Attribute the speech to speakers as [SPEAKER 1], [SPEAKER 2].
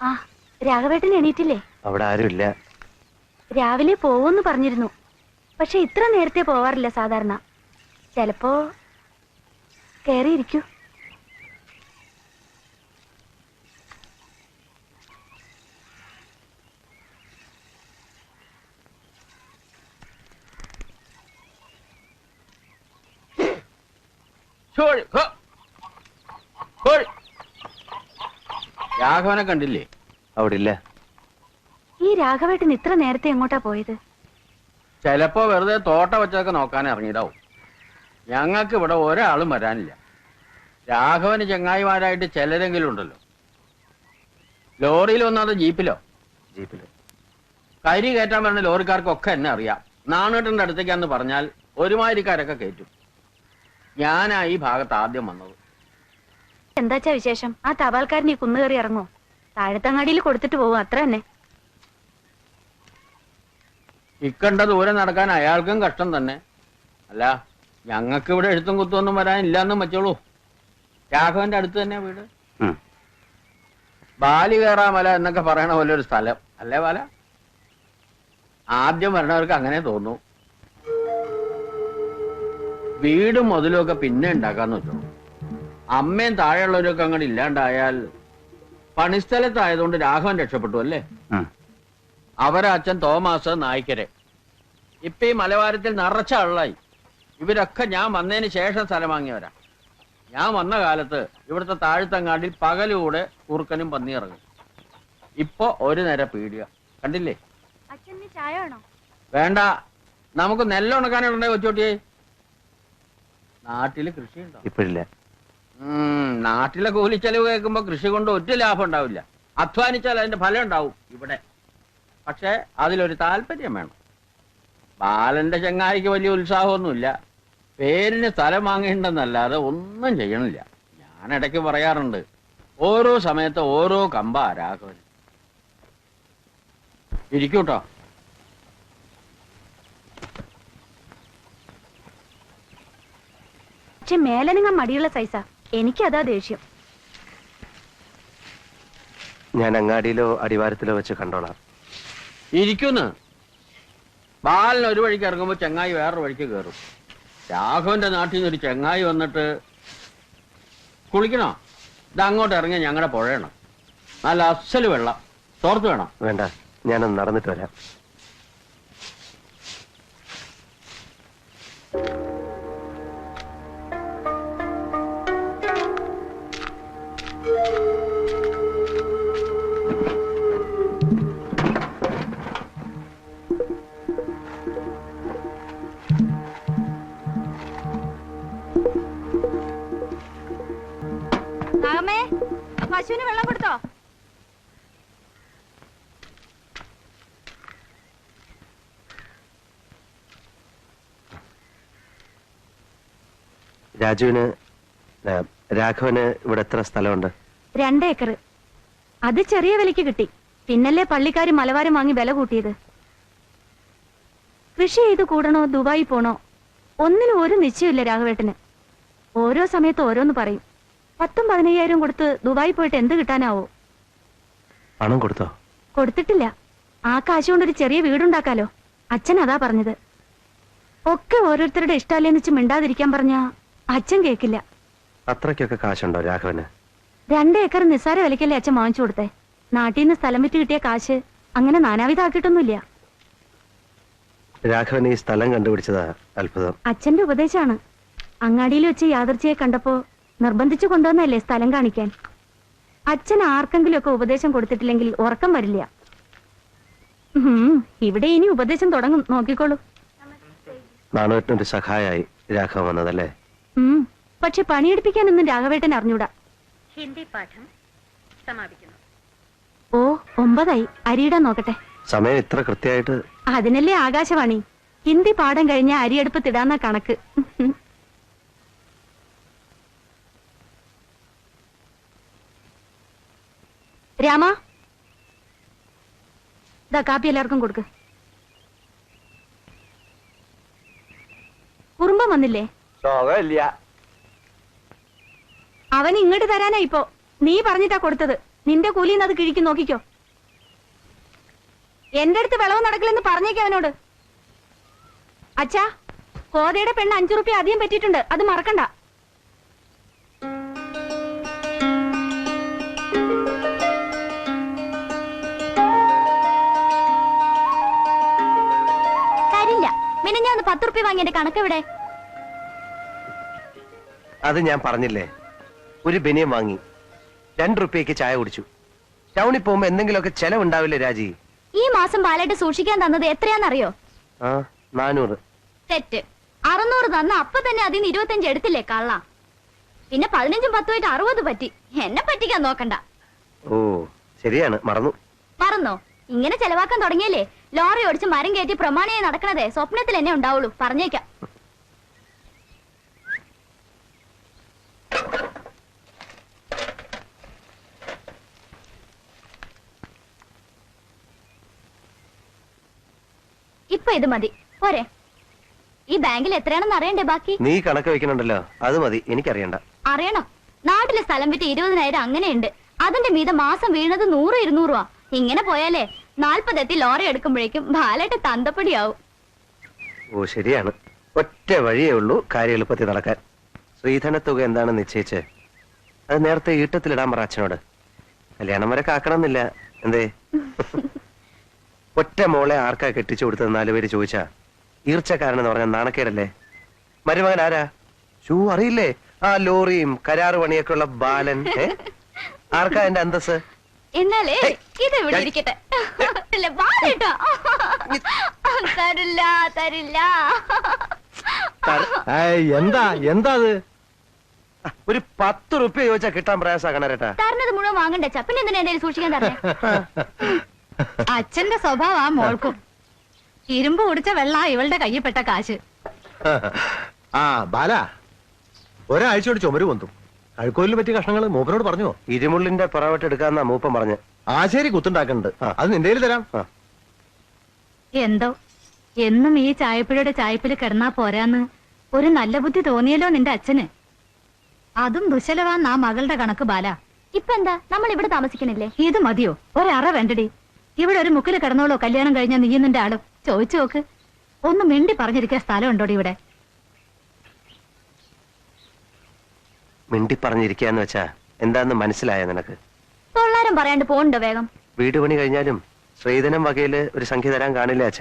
[SPEAKER 1] ആ രാഘവേട്ടൻ എണീറ്റില്ലേ?
[SPEAKER 2] അവിടെ ആരുമില്ല.
[SPEAKER 1] രാവിലെ പോവെന്ന് പറഞ്ഞിരുന്നു. പക്ഷെ ഇത്ര നേരത്തെ പോവാറില്ല സാധാരണ. ചിലപ്പോ കേറിയിരിക്കൂ.
[SPEAKER 3] രാഘവനെ കണ്ടില്ലേ?
[SPEAKER 2] അവിടെ ഇല്ല.
[SPEAKER 1] ഈ രാഘവേട്ടൻ ഇത്ര നേരത്തെ എങ്ങോട്ടാ പോയത്?
[SPEAKER 3] ചിലപ്പോ വെറുതെ തോട്ട വെച്ചതൊക്കെ നോക്കാൻ ഇറങ്ങിയിടാവും. ഞങ്ങൾക്ക് ഇവിടെ ഒരാളും വരാനില്ല. രാഘവന് ചങ്ങായിമാരായിട്ട് ചിലരെങ്കിലും ഉണ്ടല്ലോ. ലോറിയിൽ വന്നത് ജീപ്പിലോ?
[SPEAKER 2] ജീപ്പില്.
[SPEAKER 3] കരി കയറ്റാൻ പറഞ്ഞ ലോറിക്കാർക്കൊക്കെ എന്നെ അറിയാം. നാണേട്ടന്റെ അടുത്തേക്കാന്ന് പറഞ്ഞാൽ ഒരുമാതിരിക്കാരൊക്കെ കയറ്റും. ഞാനാ ഈ ഭാഗത്ത് ആദ്യം വന്നത്.
[SPEAKER 1] എന്താച്ചാ വിശേഷം? ആ തപാൽക്കാരൻ ഈ കുന്നു കയറി ഇറങ്ങോ? താഴത്തങ്ങാടിയിൽ കൊടുത്തിട്ട് പോകും, അത്ര തന്നെ.
[SPEAKER 3] ഇക്കണ്ട ദൂരം നടക്കാൻ അയാൾക്കും കഷ്ടം തന്നെ. അല്ല, ഞങ്ങൾക്ക് ഇവിടെ എഴുത്തും കുത്തൊന്നും വരാനില്ലാന്നും വെച്ചോളൂ. രാഘവന്റെ അടുത്ത് തന്നെ വീട്. ബാലികേറാമല എന്നൊക്കെ പറയണ പോലെ ഒരു സ്ഥലം അല്ലേ ബാല? ആദ്യം വരണവർക്ക് അങ്ങനെ തോന്നും. വീടും മുതലും ഒക്കെ പിന്നെ ഉണ്ടാക്കാന്ന് വെച്ചോളൂ. അമ്മയും താഴെയുള്ളവരൊക്കെ അങ്ങോട്ട് ഇല്ലാണ്ടായാൽ പണിസ്ഥലത്തായതുകൊണ്ട് രാഘവൻ രക്ഷപ്പെട്ടു അല്ലേ? അവരെ അച്ഛൻ തോമാസ് നായ്ക്കരെ. ഇപ്പൊ ഈ മലവാരത്തിൽ നിറച്ച ആളായി. ഇവരൊക്കെ ഞാൻ വന്നതിന് ശേഷം സ്ഥലം വാങ്ങിയവരാ. ഞാൻ വന്ന കാലത്ത് ഇവിടുത്തെ താഴ്ത്തങ്ങാടിൽ പകലൂടെ കുറുക്കനും പന്നി ഇറങ്ങും. ഇപ്പൊ ഒരു നേര പീടിക കണ്ടില്ലേ?
[SPEAKER 1] ചായ വേണോ?
[SPEAKER 3] വേണ്ട, നമുക്ക് നെല്ല് ഉണക്കാനുണ്ടേ കൊച്ചോട്ടിയെ. നാട്ടില് കൃഷിയുണ്ടോ?
[SPEAKER 2] ഇപ്പില്ല.
[SPEAKER 3] നാട്ടിലെ കൂലിച്ചെലവ് കേൾക്കുമ്പോ കൃഷി കൊണ്ട് ഒറ്റ ലാഭം ഉണ്ടാവില്ല. അധ്വാനിച്ചാൽ അതിന്റെ ഫലം ഉണ്ടാവും ഇവിടെ. പക്ഷെ അതിലൊരു താല്പര്യം വേണം. ബാലന്റെ ചങ്ങായിക്ക് വലിയ ഉത്സാഹമൊന്നുമില്ല. പേരിന് സ്ഥലം വാങ്ങേണ്ടെന്നല്ലാതെ ഒന്നും ചെയ്യണില്ല. ഞാൻ ഇടയ്ക്ക് പറയാറുണ്ട്, ഓരോ സമയത്ത് ഓരോ കമ്പാ രാഘവൻ. ഇരിക്കൂട്ടോ.
[SPEAKER 1] പക്ഷെ മേലനങ്ങ മടിയുള്ള സൈസാ. എനിക്കതാ ദേഷ്യം.
[SPEAKER 2] ഞാൻ അങ്ങാടിയിലോ അടിവാരത്തിലോ വെച്ച് കണ്ടോളാം.
[SPEAKER 3] ഇരിക്കുന്നു. ബാലൻ ഒരു വഴിക്ക് ഇറങ്ങുമ്പോ ചെങ്ങായി വേറൊരു വഴിക്ക് കയറും. രാഘവന്റെ നാട്ടിൽ നിന്ന് ഒരു ചെങ്ങായി വന്നിട്ട് കുളിക്കണോ? ഇത് അങ്ങോട്ട് ഇറങ്ങി ഞങ്ങളുടെ പുഴയണം. നല്ല അസല് വെള്ളം. തോർത്ത് വേണം.
[SPEAKER 2] വേണ്ട, ഞാനൊന്ന് നടന്നിട്ട് വരാം.
[SPEAKER 1] പശുവിന് വെള്ളം കൊടുത്തോ?
[SPEAKER 2] രാഘവന് ഇവിടെ എത്ര സ്ഥലമുണ്ട്?
[SPEAKER 1] 2 ഏക്കർ. അത് ചെറിയ വിലക്ക് കിട്ടി. പിന്നല്ലേ പള്ളിക്കാര് മലവാരം വാങ്ങി വില കൂട്ടിയത്. കൃഷി ചെയ്ത് കൂടണോ ദുബായി പോണോ ഒന്നിനും ഒരു നിശ്ചയമില്ല രാഘവേട്ടന്. ഓരോ സമയത്ത് ഓരോന്ന് പറയും. 10,000-15,000 കൊടുത്ത് ദുബായി പോയിട്ട് എന്ത് കിട്ടാനാവോ?
[SPEAKER 2] പണം കൊടുത്തോ?
[SPEAKER 1] കൊടുത്തിട്ടില്ല. ആ കാശ് കൊണ്ടൊരു ചെറിയ വീടുണ്ടാക്കാലോ. അച്ഛൻ അതാ പറഞ്ഞത്. ഒക്കെ ഓരോരുത്തരുടെ ഇഷ്ടമല്ലേന്ന് വെച്ച് മിണ്ടാതിരിക്കാൻ പറഞ്ഞാ അച്ഛൻ കേക്കില്ല.
[SPEAKER 2] അത്രയ്ക്കൊക്കെ കാശുണ്ടോ രാഘവന്?
[SPEAKER 1] 2 ഏക്കർ നിസ്സാര വിലക്കല്ലേ അച്ഛൻ വാങ്ങിച്ചു കൊടുത്തേ. നാട്ടിൽ നിന്ന് സ്ഥലം വിറ്റ് കിട്ടിയ കാശ് അങ്ങനെ നാനാവിധാക്കിയിട്ടൊന്നുമില്ല.
[SPEAKER 2] രാഘവൻ ഈ സ്ഥലം കണ്ടുപിടിച്ചതാ അത്ഭുതം.
[SPEAKER 1] അച്ഛന്റെ ഉപദേശമാണ്. അങ്ങാടിയിൽ വെച്ച് യാദർച്ചയെ കണ്ടപ്പോ നിർബന്ധിച്ചു കൊണ്ടുവന്നല്ലേ സ്ഥലം കാണിക്കാൻ. അച്ഛൻ ആർക്കെങ്കിലും ഒക്കെ ഉപദേശം കൊടുത്തിട്ടില്ലെങ്കിൽ ഉറക്കം വരില്ല. ഇവിടെ ഇനി ഉപദേശം തുടങ്ങും, നോക്കിക്കോളൂ.
[SPEAKER 2] നാണുവേട്ടനൊരു സഹായമായി രാഘവൻ വന്നതല്ലേ?
[SPEAKER 1] പക്ഷെ പണിയെടുപ്പിക്കാനൊന്നും രാഘവേട്ടൻ അറിഞ്ഞൂടാ. ഹിന്ദി പാഠം സമാപിക്കുന്നു. ഓ 9 അരിയിടാൻ നോക്കട്ടെ.
[SPEAKER 2] സമയം ഇത്ര കൃത്യമായിട്ട്?
[SPEAKER 1] അതിനല്ലേ ആകാശവാണി. ഹിന്ദി പാഠം കഴിഞ്ഞ അരിയെടുപ്പത്തിടാന്ന കണക്ക്. രാമ, ദാ കാപ്പി എല്ലാവർക്കും കൊടുക്ക്. കുറുമ്പം വന്നില്ലേ? അവൻ ഇങ്ങോട്ട് തരാനാ ഇപ്പോ. നീ പറഞ്ഞിട്ടാ കൊടുത്തത്. നിന്റെ കൂലിന്ന് അത് കിഴിക്കും, നോക്കിക്കോ. എന്റെ അടുത്ത് വിളവ് നടക്കില്ലെന്ന് പറഞ്ഞേക്ക് അവനോട്. അച്ഛാ, കോതയുടെ പെണ്ണ് 5 റുപ്യ അധികം പറ്റിയിട്ടുണ്ട്, അത് മറക്കണ്ട. തരില്ല. പിന്നെ ഞാൻ 10 റുപ്യ വാങ്ങിയ കണക്കെവിടെ?
[SPEAKER 2] അത് ഞാൻ പറഞ്ഞില്ലേ, ഒരു ബനിയം വാങ്ങി 2 റുപ്യക്ക് ചായ കുടിച്ചു. ടൗണിൽ പോകുമ്പോ എന്തെങ്കിലുമൊക്കെ ചെലവുണ്ടാവില്ലേ രാജി?
[SPEAKER 1] ഈ മാസം പാലായിട്ട് സൂക്ഷിക്കാൻ തന്നത് എത്രയാണെന്നറിയോ?
[SPEAKER 2] 400.
[SPEAKER 1] തെറ്റ്. 600 തന്ന അപ്പൊ തന്നെ അതിന് 25 എടുത്തില്ലേ കള്ള. പിന്നെ 15ഉം 10ഉം 60 പറ്റി. എന്നെ പറ്റിക്കാൻ നോക്കണ്ട.
[SPEAKER 2] ഓ ശരിയാണ്, മറന്നു.
[SPEAKER 1] മറന്നോ? ഇങ്ങനെ ചെലവാക്കാൻ തുടങ്ങിയല്ലേ ലോറി ഓടിച്ച് മരം കയറ്റി പ്രമാണിയായി നടക്കണതേ സ്വപ്നത്തിൽ എന്നെ ഉണ്ടാവുള്ളൂ, പറഞ്ഞേക്കാം. ഇപ്പൊ ഇത് മതി പോരെ? ഈ ബാങ്കിൽ എത്രയാണെന്ന് അറിയണ്ടേ ബാക്കി?
[SPEAKER 2] നീ കണക്ക് വെക്കണുണ്ടല്ലോ, അത് മതി, എനിക്കറിയണ്ട.
[SPEAKER 1] അറിയണം. നാട്ടിലെ സ്ഥലം വിറ്റ് 20,000 അങ്ങനെയുണ്ട്. അതിന്റെ മീതെ മാസം വീണത് 100-200 രൂപ. ഇങ്ങനെ പോയാലേ 40 എത്തി ലോറി എടുക്കുമ്പോഴേക്കും ബാലായിട്ട് തന്തപ്പടിയാവും.
[SPEAKER 2] ഓ ശരിയാണ്, ഒറ്റ വഴിയേ ഉള്ളൂ കാര്യം എളുപ്പത്തിൽ നടക്കാൻ. ശ്രീധന തുക എന്താണെന്ന് നിശ്ചയിച്ച് അത് നേരത്തെ ഈട്ടത്തിലിടാൻ പറ അച്ഛനോട്. കല്യാണം വരെ കാക്കണമെന്നില്ല. എന്തേ? ഒറ്റ മോളെ ആർക്കാ കെട്ടിച്ചു കൊടുത്തത് 4 പേര് ചോദിച്ചാ ഈർച്ചക്കാരനെന്ന് പറഞ്ഞ നാണക്കേടല്ലേ? മരുമകൻ ആരാ? അറിയില്ലേ? ആ ലോറിയും കരാറ് പണിയൊക്കെ ഉള്ള ബാലൻ. ആർക്കാ എന്റെ അന്തസ്?
[SPEAKER 1] എന്നാലേ ഇത് ഇവിടെ ഇരിക്കട്ടെ. തരില്ല തരില്ല.
[SPEAKER 2] എന്താ എന്താ അത്? ഒരു 10 റുപ്യ ചോദിച്ചാ കിട്ടാൻ പ്രയാസാക്കണേട്ടാ.
[SPEAKER 1] തരണത് മുഴുവൻ വാങ്ങണ്ടേ? പിന്നെ എന്തിനാ എന്റെ സൂക്ഷിക്കാൻ തരണേ? അച്ഛന്റെ സ്വഭാവം ആ മോൾക്കും. ഇരുമ്പ് കുടിച്ച വെള്ള ഇവളുടെ കയ്യിൽ പെട്ട കാശ്.
[SPEAKER 4] ആ ബാല, ഒരാഴ്ചയോട് ചുമര് പൊന്തും. കഴുക്കോലിന് പറ്റിയ കഷ്ണങ്ങൾ മൂപ്പനോട് പറഞ്ഞോ?
[SPEAKER 2] ഇരുമുള്ളിന്റെ പുറവട്ട് എടുക്കാന്നാ മൂപ്പൻ പറഞ്ഞ്.
[SPEAKER 4] ആശേരി കുത്തുണ്ടാക്കുന്നുണ്ട്, അത് നിന്റെ കയ്യിൽ തരാം.
[SPEAKER 1] എന്തോ എന്നും ഈ ചായപ്പുഴയുടെ ചായപ്പിൽ കിടന്നാ പോരാന്ന് ഒരു നല്ല ബുദ്ധി തോന്നിയല്ലോ നിന്റെ അച്ഛന്. അതും ദുശലവാന്ന് ആ മകളുടെ കണക്ക് ബാല. ഇപ്പൊ എന്താ നമ്മൾ ഇവിടെ താമസിക്കണില്ലേ? ഇത് മതിയോ? ഒരറ വേണ്ടടി. ഇവിടെ ഒരു മുക്കില് കിടന്നോളൂ കല്യാണം കഴിഞ്ഞ നീ നിന്റെ ആളും. ചോദിച്ചു നോക്ക്. ഒന്ന് മിണ്ടി പറഞ്ഞിരിക്കാൻ സ്ഥലം ഉണ്ടോടി ഇവിടെ?
[SPEAKER 2] മിണ്ടി പറഞ്ഞിരിക്കാന്ന് വെച്ചാ എന്താന്ന് മനസ്സിലായ നിനക്ക്?
[SPEAKER 1] തൊള്ളാരം പറയാണ്ട് പോണ്ടോ വേഗം?
[SPEAKER 2] വീട് പണി കഴിഞ്ഞാലും ശ്രീധനം വകയില് ഒരു സംഖ്യ തരാൻ കാണില്ലേ അച്ഛൻ?